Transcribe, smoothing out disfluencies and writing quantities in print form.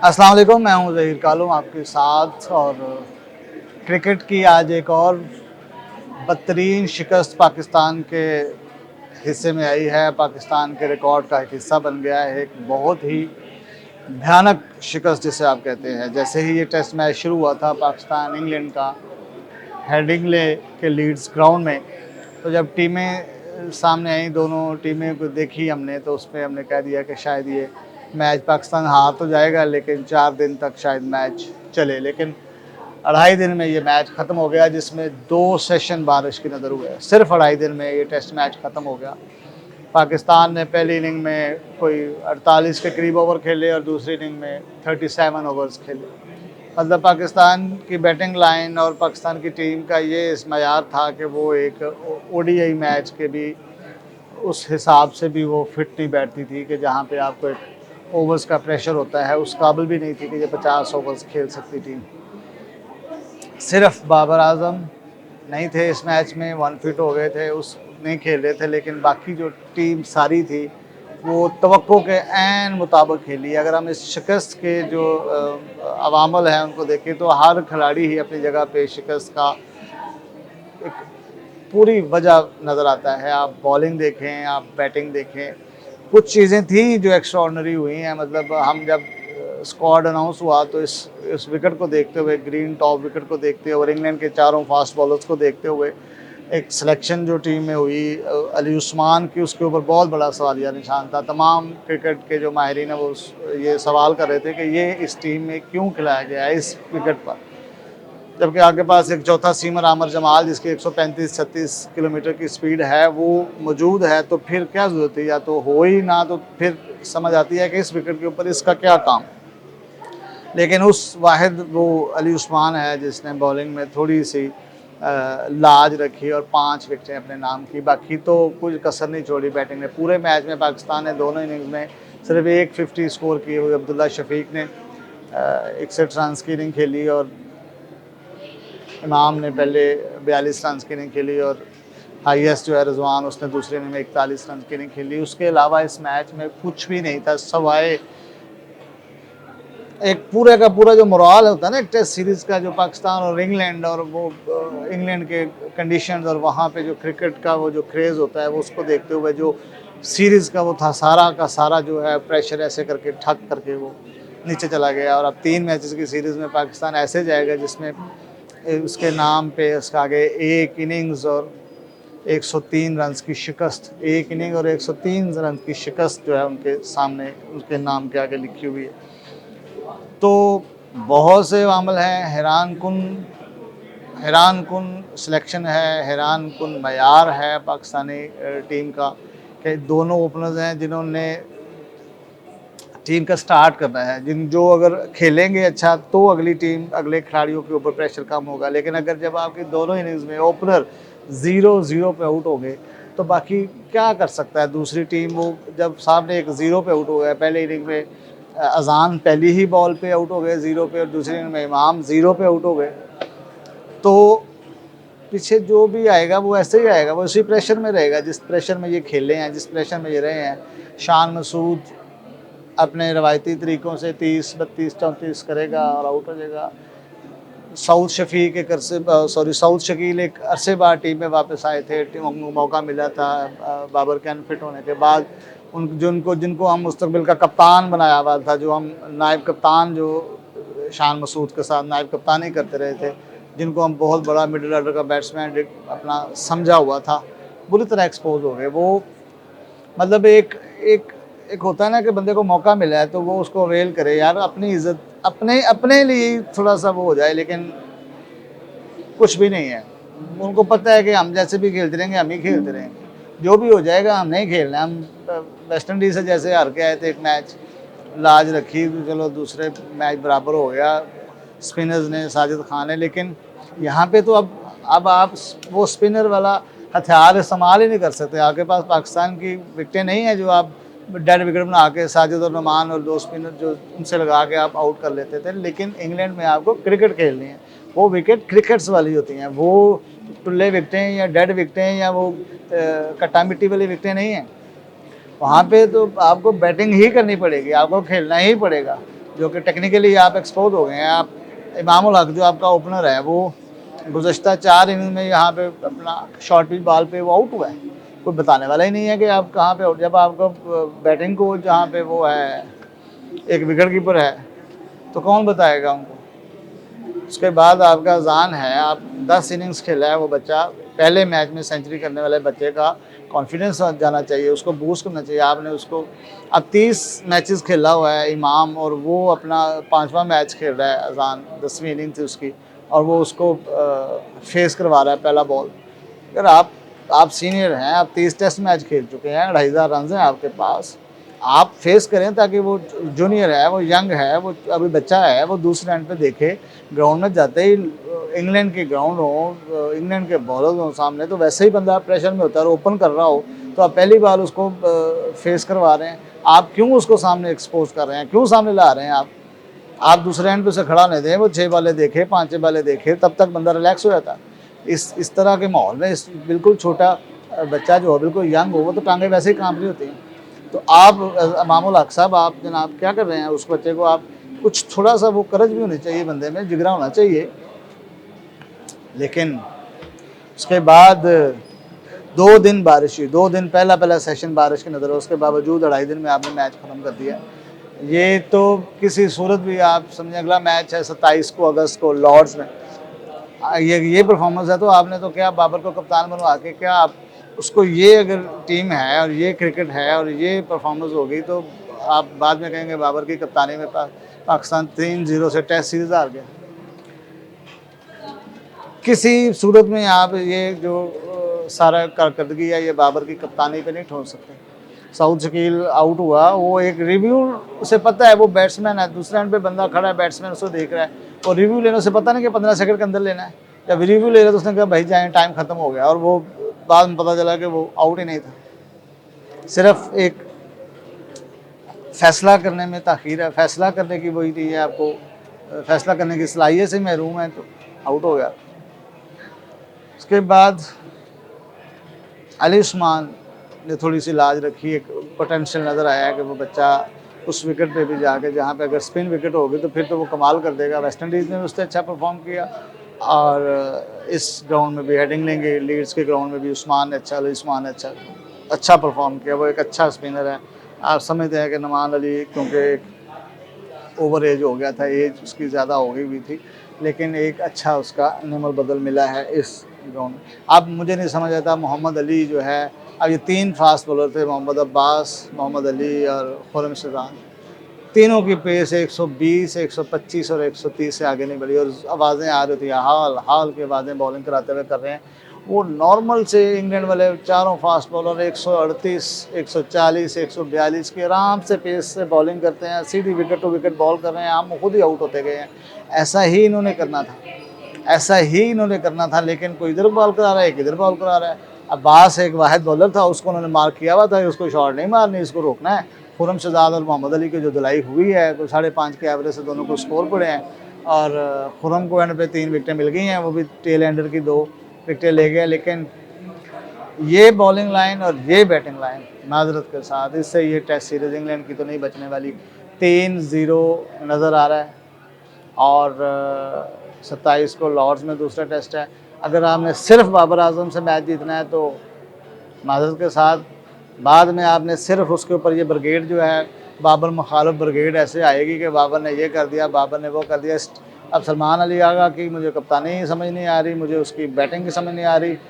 अस्सलाम वालेकुम, मैं हूं ज़हीर कालूम आपके साथ। और क्रिकेट की आज एक और बदतरीन शिकस्त पाकिस्तान के हिस्से में आई है। पाकिस्तान के रिकॉर्ड का एक हिस्सा बन गया है। एक बहुत ही भयानक शिकस्त जिसे आप कहते हैं। जैसे ही ये टेस्ट मैच शुरू हुआ था पाकिस्तान इंग्लैंड का हेडिंगले के लीड्स ग्राउंड में, तो जब टीमें सामने आई, दोनों टीमें को देखी हमने, तो उसमें हमने कह दिया कि शायद ये मैच पाकिस्तान हार तो जाएगा, लेकिन 4 दिन तक शायद मैच चले। लेकिन 2.5 दिन में ये मैच ख़त्म हो गया, जिसमें 2 सेशन बारिश की नज़र हुए। सिर्फ 2.5 दिन में ये टेस्ट मैच ख़त्म हो गया। पाकिस्तान ने पहली इनिंग में कोई 48 के करीब ओवर खेले और दूसरी इनिंग में 37 ओवर्स खेले। मतलब पाकिस्तान की बैटिंग लाइन और पाकिस्तान की टीम का ये इस मयार था कि वो एक ओडीआई मैच के भी उस हिसाब से भी वो फिट नहीं बैठती थी कि जहाँ पे आपको एक ओवर्स का प्रेशर होता है, उस काबिल भी नहीं थी कि ये 50 ओवर्स खेल सकती टीम। सिर्फ बाबर आजम नहीं थे इस मैच में, 1 फिट हो गए थे, उस नहीं खेल रहे थे। लेकिन बाकी जो टीम सारी थी वो तवक्को के ऐन मुताबिक खेली। अगर हम इस शिकस्त के जो अवामल हैं उनको देखें, तो हर खिलाड़ी ही अपनी जगह पे शिकस्त का एक पूरी वजह नज़र आता है। आप बॉलिंग देखें, आप बैटिंग देखें, कुछ चीज़ें थी जो एक्स्ट्राऑर्डिनरी हुई हैं। मतलब हम जब स्क्वाड अनाउंस हुआ तो इस विकेट को देखते हुए, ग्रीन टॉप विकेट को देखते हुए और इंग्लैंड के चारों फास्ट बॉलर्स को देखते हुए, एक सिलेक्शन जो टीम में हुई अली उस्मान की, उसके ऊपर बहुत बड़ा सवालिया निशान था। तमाम क्रिकेट के जो माहिरीन हैं वो ये सवाल कर रहे थे कि ये इस टीम में क्यों खिलाया गया है इस विकेट पर, जबकि आपके पास एक चौथा सीमर आमर जमाल जिसकी 135-36 किलोमीटर की स्पीड है वो मौजूद है। तो फिर क्या ज़रूरत है, या तो हो ही ना, तो फिर समझ आती है कि इस विकेट के ऊपर इसका क्या काम। लेकिन उस वाहिद वो अली उस्मान है जिसने बॉलिंग में थोड़ी सी लाज रखी और 5 विकेटें अपने नाम की। बाकी तो कुछ कसर नहीं छोड़ी बैटिंग ने। पूरे मैच में पाकिस्तान ने दोनों इनिंग्स में सिर्फ एक 50 स्कोर की हुई। अब्दुल्ला शफीक ने 61 रन की इनिंग खेली और इमाम ने पहले 42 रन की इनिंग खेली और हाईएस्ट जो है रिजवान, उसने दूसरे इनिंग में 41 रन की इनिंग खेली। उसके अलावा इस मैच में कुछ भी नहीं था सवाए एक पूरे का पूरा जो मोराल होता है ना एक टेस्ट सीरीज़ का, जो पाकिस्तान और इंग्लैंड, और वो इंग्लैंड के कंडीशंस और वहाँ पे जो क्रिकेट का वो जो क्रेज़ होता है, वो उसको देखते हुए जो सीरीज़ का वो था सारा का सारा जो है प्रेशर ऐसे करके ठक करके वो नीचे चला गया। और अब 3 मैचेस की सीरीज़ में पाकिस्तान ऐसे जाएगा जिसमें उसके नाम पे उसका आगे एक इनिंग्स और 103 रन की शिकस्त, एक इनिंग और 103 रन की शिकस्त जो है उनके सामने, उनके नाम के आगे लिखी हुई है। तो बहुत से मामल हैं। हैरान कुन सिलेक्शन है, हैरान कुन मयार है पाकिस्तानी टीम का कि दोनों ओपनर्स हैं जिन्होंने टीम का स्टार्ट करना है, जो अगर खेलेंगे अच्छा तो अगली टीम, अगले खिलाड़ियों के ऊपर प्रेशर कम होगा। लेकिन अगर जब आपकी दोनों इनिंग्स में ओपनर 0-0 पे आउट हो गए तो बाकी क्या कर सकता है दूसरी टीम। वो जब सामने एक 0 पे आउट हो गया, पहले इनिंग में अजान पहली ही बॉल पे आउट हो गए 0 पे, और दूसरी इनिंग में इमाम 0 पे आउट हो गए, तो पीछे जो भी आएगा वो ऐसे ही आएगा, वो उसी प्रेशर में रहेगा जिस प्रेशर में ये खेले हैं, जिस प्रेशर में ये रहे हैं। शान मसूद अपने रवायती तरीक़ों से 30, 32, 34 करेगा और आउट हो जाएगा। साउथ शकील एक अरसे बाद टीम में वापस आए थे, टीम को मौका मिला था बाबर के अनफिट होने के बाद। जिनको हम मुस्तकबिल का कप्तान बनाया हुआ था, जो हम नायब कप्तान जो शान मसूद के साथ नायब कप्तानी करते रहे थे, जिनको हम बहुत बड़ा मिडिल ऑर्डर का बैट्समैन अपना समझा हुआ था, बुरी तरह एक्सपोज हो गए। वो मतलब एक एक एक होता है ना कि बंदे को मौका मिला है तो वो उसको अवेल करे यार, अपनी इज़्ज़त अपने अपने लिए थोड़ा सा वो हो जाए। लेकिन कुछ भी नहीं है। उनको पता है कि हम जैसे भी खेलते रहेंगे, हम ही खेलते रहेंगे, जो भी हो जाएगा हम नहीं खेलना। हम वेस्ट इंडीज़ से जैसे हार के आए थे एक मैच, लाज रखी, चलो दूसरे मैच बराबर हो गया, स्पिनर्स ने, साजिद खान ने। लेकिन यहाँ पे तो अब आप वो स्पिनर वाला हथियार इस्तेमाल ही नहीं कर सकते। आपके पास पाकिस्तान की विकटें नहीं है जो आप डेड विकेट बना के साजिद और नुमान और 2 स्पिनर जो उनसे लगा के आप आउट कर लेते थे। लेकिन इंग्लैंड में आपको क्रिकेट खेलनी है, वो विकेट क्रिकेट्स वाली होती हैं, वो टुल्ले विकटें या डेड विकटें या वो कट्टा मिट्टी वाली विकटें नहीं हैं। वहाँ पे तो आपको बैटिंग ही करनी पड़ेगी, आपको खेलना ही पड़ेगा। जो कि टेक्निकली आप एक्सपोज हो गए हैं। आप इमाम उल हक जो आपका ओपनर है वो गुज़श्ता 4 इनिंग में यहाँ पे अपना शॉर्ट पिच बॉल पे वो आउट हुआ है। कोई बताने वाला ही नहीं है कि आप कहाँ पे आउट। जब आपको बैटिंग को जहाँ पे वो है एक विकेट कीपर है तो कौन बताएगा उनको। उसके बाद आपका अजान है, आप 10 इनिंग्स खेला है वो बच्चा, पहले मैच में सेंचुरी करने वाले बच्चे का कॉन्फिडेंस जाना चाहिए, उसको बूस्ट करना चाहिए। आपने उसको अब 30 मैचेस खेला हुआ है इमाम, और वो अपना 5वां मैच खेल रहा है, अजान 10वीं इनिंग थी उसकी, और वो उसको फेस करवा रहा है पहला बॉल। अगर आप सीनियर हैं, आप 30 टेस्ट मैच खेल चुके हैं, 2500 रन हैं आपके पास, आप फेस करें ताकि वो जूनियर है, वो यंग है, वो अभी बच्चा है, वो दूसरे एंड पे देखे। ग्राउंड में जाते ही इंग्लैंड के ग्राउंड हो, इंग्लैंड के बॉलर हो सामने, तो वैसे ही बंदा प्रेशर में होता है और ओपन कर रहा हो, तो आप पहली बार उसको फेस करवा रहे हैं। आप क्यों उसको सामने एक्सपोज कर रहे हैं, क्यों सामने ला रहे हैं आप दूसरे एंड पे उसे खड़ा नहीं दें, वो 6 बालें देखे, 5 बालें देखे, तब तक बंदा रिलैक्स हो जाता। इस तरह के माहौल में बिल्कुल छोटा बच्चा जो हो, बिल्कुल यंग हो, वो तो टांगे वैसे ही कांप रही होती हैं। तो आप इमाम उल हक साहब, आप जनाब क्या कर रहे हैं उस बच्चे को। आप कुछ थोड़ा सा वो करज भी होनी चाहिए बंदे में, जिगरा होना चाहिए। लेकिन उसके बाद 2 दिन बारिश हुई, 2 दिन पहला सेशन बारिश की नज़र है, उसके बावजूद 2.5 दिन में आपने मैच ख़त्म कर दिया। ये तो किसी सूरत भी आप समझें, अगला मैच है 27 को अगस्त को लॉर्ड्स में, ये परफॉर्मेंस है तो आपने तो क्या बाबर को कप्तान बनवा के क्या आप उसको, ये अगर टीम है और ये क्रिकेट है और ये परफॉर्मेंस होगी तो आप बाद में कहेंगे बाबर की कप्तानी में पाकिस्तान 3-0 से टेस्ट सीरीज हार गया। किसी सूरत में आप ये जो सारा कारकर्दगी है ये बाबर की कप्तानी पे नहीं ठोक सकते। साउथ शकील आउट हुआ, वो एक रिव्यू, उसे पता है वो बैट्समैन है, दूसरे एंड पे बंदा खड़ा है, बैट्समैन उसको देख रहा है, और रिव्यू लेने से पता नहीं कि 15 सेकंड के अंदर लेना है। जब रिव्यू ले रहा तो उसने कहा भाई जाएँ, टाइम ख़त्म हो गया, और वो बाद में पता चला कि वो आउट ही नहीं था। सिर्फ एक फ़ैसला करने में ताख़ीर है, फ़ैसला करने की वही थी, आपको फ़ैसला करने की सलाहियत से महरूम है तो आउट हो गया। उसके बाद अली उस्मान ने थोड़ी सी लाज रखी, एक पोटेंशियल नज़र आया कि वो बच्चा उस विकेट पे भी जाके, जहाँ पे अगर स्पिन विकेट होगी तो फिर तो वो कमाल कर देगा। वेस्ट इंडीज़ ने उससे अच्छा परफॉर्म किया, और इस ग्राउंड में भी हेडिंग लेंगे, लीड्स के ग्राउंड में भी उस्मान ने अच्छा परफॉर्म किया। वो एक अच्छा स्पिनर है। आप समझते हैं कि नमान अली क्योंकि एक ओवर एज हो गया था, एज उसकी ज़्यादा हो गई हुई थी, लेकिन एक अच्छा उसका नेमल बदल मिला है इस ग्राउंड में। अब मुझे नहीं समझ आता, मोहम्मद अली जो है, अब ये 3 फास्ट बॉलर थे, मोहम्मद अब्बास, मोहम्मद अली और खुर्रम शेजान, तीनों की पेस 120, 125 और 130 से आगे नहीं बढ़ी, और आवाज़ें आ रही थी, हाल की आवाज़ें बॉलिंग कराते हुए कर रहे हैं। वो नॉर्मल से इंग्लैंड वाले चारों फास्ट बॉलर 138, 140, 142 के आराम से पेस से बॉलिंग करते हैं, सीधी विकेट टू विकेट बॉल कर रहे हैं, हम खुद ही आउट होते गए हैं। ऐसा ही इन्होंने करना था, लेकिन कोई इधर बॉल करा रहा है, एक इधर बॉल करा रहा है। अब्बास एक वाहिद बॉलर था, उसको उन्होंने मार्क किया हुआ था कि उसको शॉट नहीं मारनी, इसको रोकना है। खुर्रम शेजाद और मोहम्मद अली की जो धुलाई हुई है, तो 5.5 के एवरेज से दोनों को स्कोर पड़े हैं, और खुर्रम को एंड पे 3 विकेटें मिल गई हैं, वो भी टेल एंडर की 2 विकेटें ले गए। लेकिन ये बॉलिंग लाइन और ये बैटिंग लाइन, माजरत के साथ, इससे ये टेस्ट सीरीज़ इंग्लैंड की तो नहीं बचने वाली। 3-0 नज़र आ रहा है, और 27 को लॉर्ड्स में दूसरा टेस्ट है। अगर आपने सिर्फ बाबर आजम से मैच जीतना है तो माजरत के साथ बाद में आपने सिर्फ उसके ऊपर ये ब्रिगेड जो है, बाबर मुखालिफ ब्रिगेड ऐसे आएगी कि बाबर ने ये कर दिया, बाबर ने वो कर दिया। अब सलमान अली आगा की मुझे कप्तानी समझ नहीं आ रही, मुझे उसकी बैटिंग की समझ नहीं आ रही,